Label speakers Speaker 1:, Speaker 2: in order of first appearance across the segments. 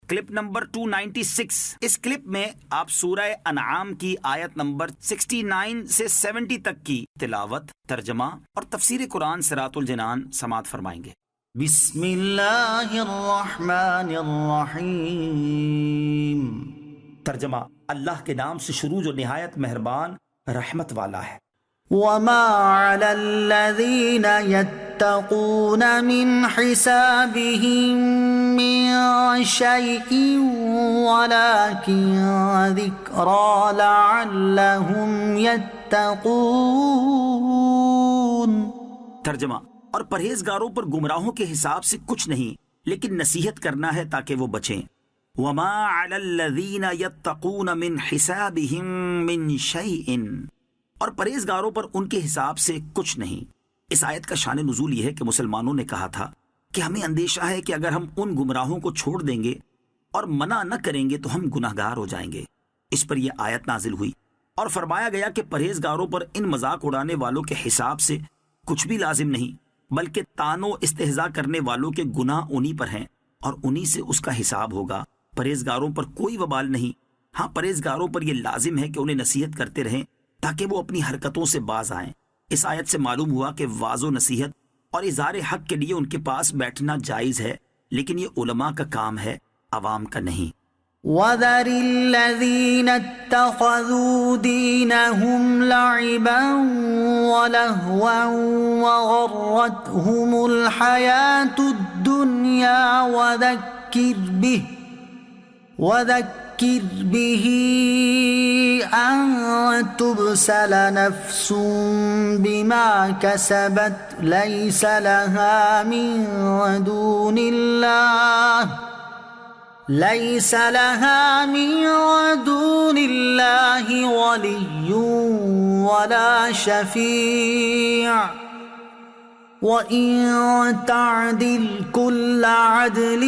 Speaker 1: Clip number 296۔ اس clip میں آپ سورہ انعام کی آیت نمبر 69 سے 70 تک کی تلاوت، ترجمہ اور تفسیر قرآن صراط الجنان سماعت فرمائیں گے۔
Speaker 2: بسم اللہ الرحمن الرحیم۔
Speaker 1: ترجمہ: اللہ کے نام سے شروع جو نہایت مہربان رحمت والا ہے۔
Speaker 2: وما علی الذین یتقون من حسابهم من شیء ولکن ذکری لعلهم یتقون۔
Speaker 1: ترجمہ: اور پرہیزگاروں پر گمراہوں کے حساب سے کچھ نہیں، لیکن نصیحت کرنا ہے تاکہ وہ بچیں۔ وما علی الذین یتقون من حسابهم من شیء، اور پرہیزگاروں پر ان کے حساب سے کچھ نہیں۔ اس آیت کا شان نزول یہ ہے کہ مسلمانوں نے کہا تھا کہ ہمیں اندیشہ ہے کہ اگر ہم ان گمراہوں کو چھوڑ دیں گے اور منع نہ کریں گے تو ہم گناہگار ہو جائیں گے۔ اس پر یہ آیت نازل ہوئی اور فرمایا گیا کہ پرہیزگاروں پر ان مذاق اڑانے والوں کے حساب سے کچھ بھی لازم نہیں، بلکہ طعن و استہزاء کرنے والوں کے گناہ انہی پر ہیں اور انہی سے اس کا حساب ہوگا۔ پرہیزگاروں پر کوئی وبال نہیں۔ ہاں، پرہیزگاروں پر یہ لازم ہے کہ انہیں نصیحت کرتے رہیں تاکہ وہ اپنی حرکتوں سے باز آئیں۔ اس آیت سے معلوم ہوا کہ واعظ و نصیحت اور اظہار حق کے لیے ان کے پاس بیٹھنا جائز ہے، لیکن یہ علماء کا کام ہے، عوام کا نہیں۔
Speaker 2: وَذَرِ الَّذِينَ اتَّخَذُوا دِينَهُمْ لَعِبًا وَلَهْوًا وَغَرَّتْهُمُ الْحَيَاةُ الدُّنْيَا وَذَكِّرْ بِهِ أَن تُبْسَلَ نَفْسٌ بِمَا كَسَبَتْ لَيْسَ لَهَا مِن دُونِ اللَّهِ وَلِيٌّ وَلَا شَفِيعٌ وَإِن تَعْدِلْ كُلَّ عَدْلٍ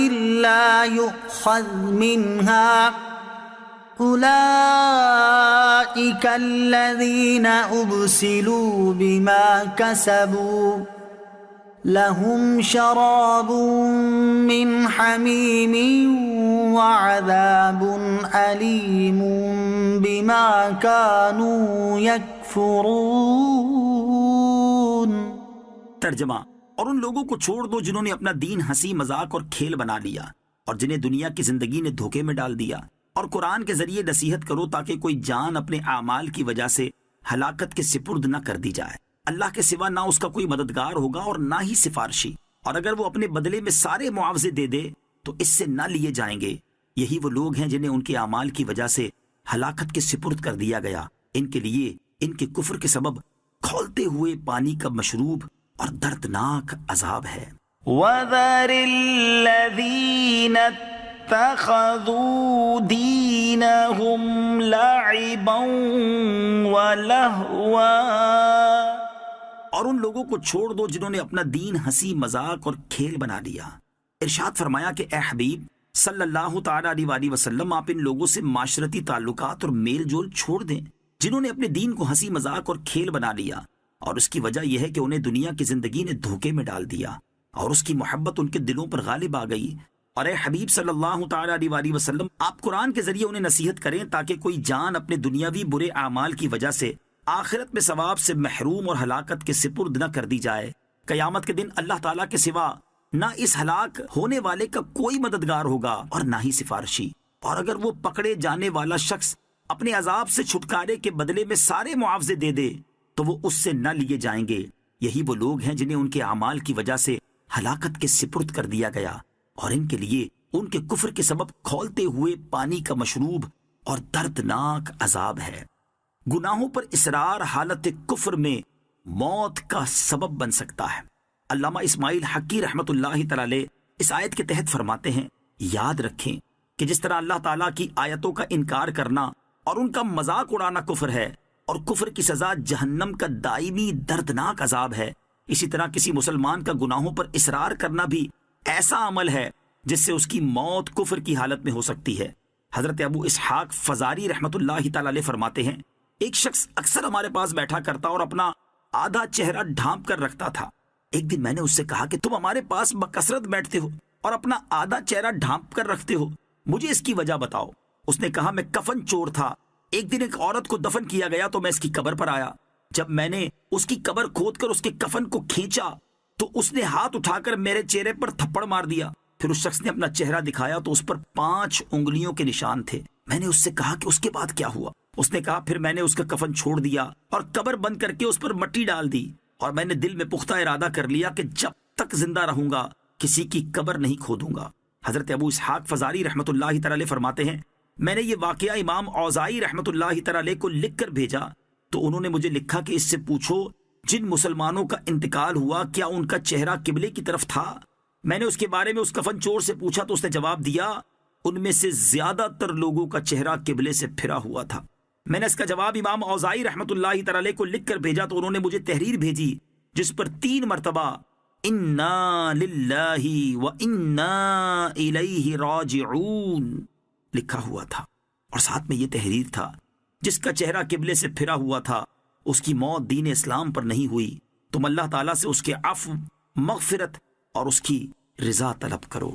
Speaker 2: لَّا يُؤْخَذْ مِنْهَا أُولَئِكَ الَّذِينَ أُبْسِلُوا بِمَا كَسَبُوا لَهُمْ شَرَابٌ مِّنْ حَمِيمٍ وَعَذَابٌ أَلِيمٌ بِمَا كَانُوا يَكْفُرُونَ۔
Speaker 1: ترجمہ: اور ان لوگوں کو چھوڑ دو جنہوں نے اپنا دین ہنسی مذاق اور کھیل بنا لیا اور جنہیں دنیا کی زندگی نے دھوکے میں ڈال دیا، اور قرآن کے ذریعے نصیحت کرو تاکہ کوئی جان اپنے اعمال کی وجہ سے ہلاکت کے سپرد نہ کر دی جائے۔ اللہ کے سوا نہ اس کا کوئی مددگار ہوگا اور نہ ہی سفارشی، اور اگر وہ اپنے بدلے میں سارے معاوضے دے دے تو اس سے نہ لیے جائیں گے۔ یہی وہ لوگ ہیں جنہیں ان کے اعمال کی وجہ سے ہلاکت کے سپرد کر دیا گیا۔ ان کے لیے ان کے کفر کے سبب کھولتے ہوئے پانی کا مشروب اور دردناک عذاب ہے۔
Speaker 2: وَذَرِ الَّذِينَ اتَّخَذُوا دِينَهُمْ لَعِبًا وَلَهْوًا،
Speaker 1: اور ان لوگوں کو چھوڑ دو جنہوں نے اپنا دین ہنسی مذاق اور کھیل بنا لیا۔ ارشاد فرمایا کہ اے حبیب صلی اللہ تعالیٰ علیہ وآلہ وسلم، آپ ان لوگوں سے معاشرتی تعلقات اور میل جول چھوڑ دیں جنہوں نے اپنے دین کو ہنسی مذاق اور کھیل بنا لیا، اور اس کی وجہ یہ ہے کہ انہیں دنیا کی زندگی نے دھوکے میں ڈال دیا اور اس کی محبت ان کے دلوں پر غالب آ گئی۔ اور اے حبیب صلی اللہ تعالیٰ علیہ وآلہ وسلم، آپ قرآن کے ذریعے انہیں نصیحت کریں تاکہ کوئی جان اپنے دنیاوی برے اعمال کی وجہ سے آخرت میں ثواب سے محروم اور ہلاکت کے سپرد نہ کر دی جائے۔ قیامت کے دن اللہ تعالیٰ کے سوا نہ اس ہلاک ہونے والے کا کوئی مددگار ہوگا اور نہ ہی سفارشی، اور اگر وہ پکڑے جانے والا شخص اپنے عذاب سے چھٹکارے کے بدلے میں سارے معاوضے دے دے تو وہ اس سے نہ لیے جائیں گے۔ یہی وہ لوگ ہیں جنہیں ان کے اعمال کی وجہ سے ہلاکت کے سپرد کر دیا گیا، اور ان کے لیے ان کے کفر کے سبب کھولتے ہوئے پانی کا مشروب اور دردناک عذاب ہے۔ گناہوں پر اصرار حالت کفر میں موت کا سبب بن سکتا ہے۔ علامہ اسماعیل حقی رحمۃ اللہ تعالی اس آیت کے تحت فرماتے ہیں، یاد رکھیں کہ جس طرح اللہ تعالیٰ کی آیتوں کا انکار کرنا اور ان کا مذاق اڑانا کفر ہے، اور کفر کی سزا جہنم کا دائمی دردناک عذاب ہے، اسی طرح کسی مسلمان کا گناہوں پر اصرار کرنا بھی ایسا عمل ہے جس سے اس کی موت کفر کی حالت میں ہو سکتی ہے۔ حضرت ابو اسحاق فزاری رحمۃ اللہ تعالی علیہ فرماتے ہیں، ایک شخص اکثر ہمارے پاس بیٹھا کرتا اور اپنا آدھا چہرہ ڈھانپ کر رکھتا تھا۔ ایک دن میں نے اس سے کہا کہ تم ہمارے پاس بکثرت بیٹھتے ہو اور اپنا آدھا چہرہ ڈھانپ کر رکھتے ہو، مجھے اس کی وجہ بتاؤ۔ اس نے کہا میں کفن چور تھا، ایک دن ایک عورت کو دفن کیا گیا تو میں اس کی قبر پر آیا، جب میں نے اس کی قبر کھود کر اس کے کفن کو کھینچا تو اس نے ہاتھ اٹھا کر میرے چہرے پر تھپڑ مار دیا۔ پھر اس شخص نے اپنا چہرہ دکھایا تو اس پر 5 انگلیوں کے نشان تھے۔ میں نے اس سے کہا کہ اس کے بعد کیا ہوا؟ اس نے کہا پھر میں نے اس کا کفن چھوڑ دیا اور قبر بند کر کے اس پر مٹی ڈال دی، اور میں نے دل میں پختہ ارادہ کر لیا کہ جب تک زندہ رہوں گا کسی کی قبر نہیں کھودوں گا۔ حضرت ابو اسحاق فزاری رحمۃ اللہ تعالی فرماتے ہیں میں نے یہ واقعہ امام اوزاعی رحمۃ اللہ تعالی کو لکھ کر بھیجا تو انہوں نے مجھے لکھا کہ اس سے پوچھو جن مسلمانوں کا انتقال ہوا کیا ان کا چہرہ قبلے کی طرف تھا؟ میں نے اس کے بارے میں اس کفن چور سے پوچھا تو اس نے جواب دیا ان میں سے زیادہ تر لوگوں کا چہرہ قبلے سے پھرا ہوا تھا۔ میں نے اس کا جواب امام اوزاعی رحمۃ اللہ تعالی کو لکھ کر بھیجا تو انہوں نے مجھے تحریر بھیجی جس پر 3 مرتبہ انا للہ و انا الیہ راجعون لکھا ہوا تھا، اور ساتھ میں یہ تحریر تھا جس کا چہرہ قبلے سے پھرا ہوا تھا اس کی موت دین اسلام پر نہیں ہوئی، تم اللہ تعالیٰ سے اس کے عفو، مغفرت اور اس کی رضا طلب کرو۔